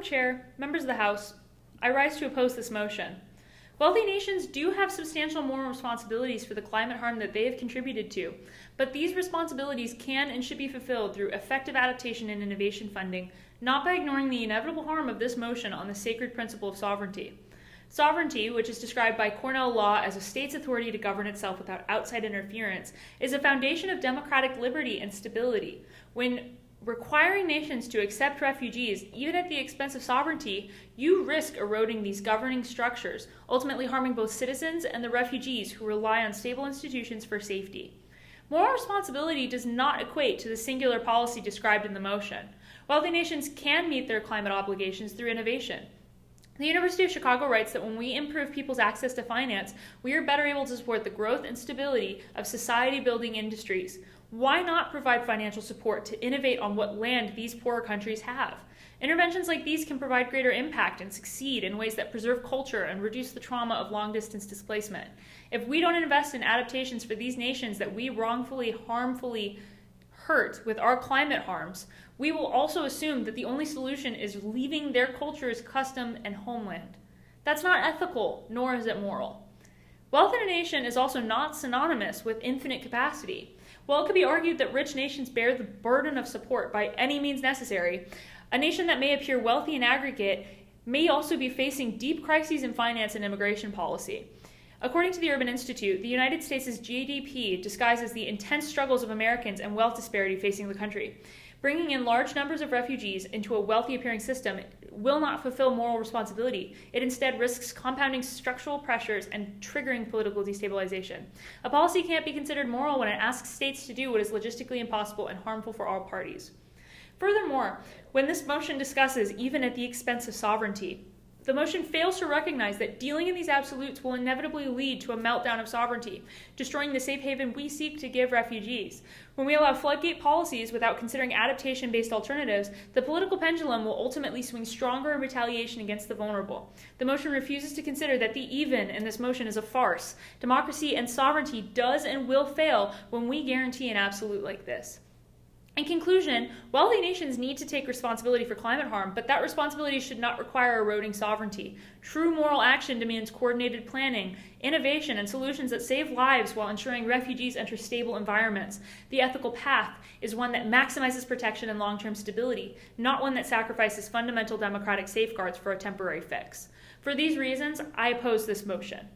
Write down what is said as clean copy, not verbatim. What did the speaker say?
Madam Chair, members of the House, I rise to oppose this motion. Wealthy nations do have substantial moral responsibilities for the climate harm that they have contributed to, but these responsibilities can and should be fulfilled through effective adaptation and innovation funding, not by ignoring the inevitable harm of this motion on the sacred principle of sovereignty. Sovereignty, which is described by Cornell law as a state's authority to govern itself without outside interference, is a foundation of democratic liberty and stability. When requiring nations to accept refugees, even at the expense of sovereignty, you risk eroding these governing structures, ultimately harming both citizens and the refugees who rely on stable institutions for safety. Moral responsibility does not equate to the singular policy described in the motion. Wealthy nations can meet their climate obligations through innovation. The University of Chicago writes that when we improve people's access to finance, we are better able to support the growth and stability of society-building industries. Why not provide financial support to innovate on what land these poorer countries have? Interventions like these can provide greater impact and succeed in ways that preserve culture and reduce the trauma of long-distance displacement. If we don't invest in adaptations for these nations that we wrongfully, harmfully hurt with our climate harms, we will also assume that the only solution is leaving their cultures, custom, and homeland. That's not ethical, nor is it moral. Wealth in a nation is also not synonymous with infinite capacity. While it could be argued that rich nations bear the burden of support by any means necessary, a nation that may appear wealthy in aggregate may also be facing deep crises in finance and immigration policy. According to the Urban Institute, the United States' GDP disguises the intense struggles of Americans and wealth disparity facing the country. Bringing in large numbers of refugees into a wealthy-appearing system will not fulfill moral responsibility. It instead risks compounding structural pressures and triggering political destabilization. A policy can't be considered moral when it asks states to do what is logistically impossible and harmful for all parties. Furthermore, when this motion discusses even at the expense of sovereignty, the motion fails to recognize that dealing in these absolutes will inevitably lead to a meltdown of sovereignty, destroying the safe haven we seek to give refugees. When we allow floodgate policies without considering adaptation-based alternatives, the political pendulum will ultimately swing stronger in retaliation against the vulnerable. The motion refuses to consider that the even in this motion is a farce. Democracy and sovereignty does and will fail when we guarantee an absolute like this. In conclusion, wealthy nations need to take responsibility for climate harm, but that responsibility should not require eroding sovereignty. True moral action demands coordinated planning, innovation, and solutions that save lives while ensuring refugees enter stable environments. The ethical path is one that maximizes protection and long-term stability, not one that sacrifices fundamental democratic safeguards for a temporary fix. For these reasons, I oppose this motion.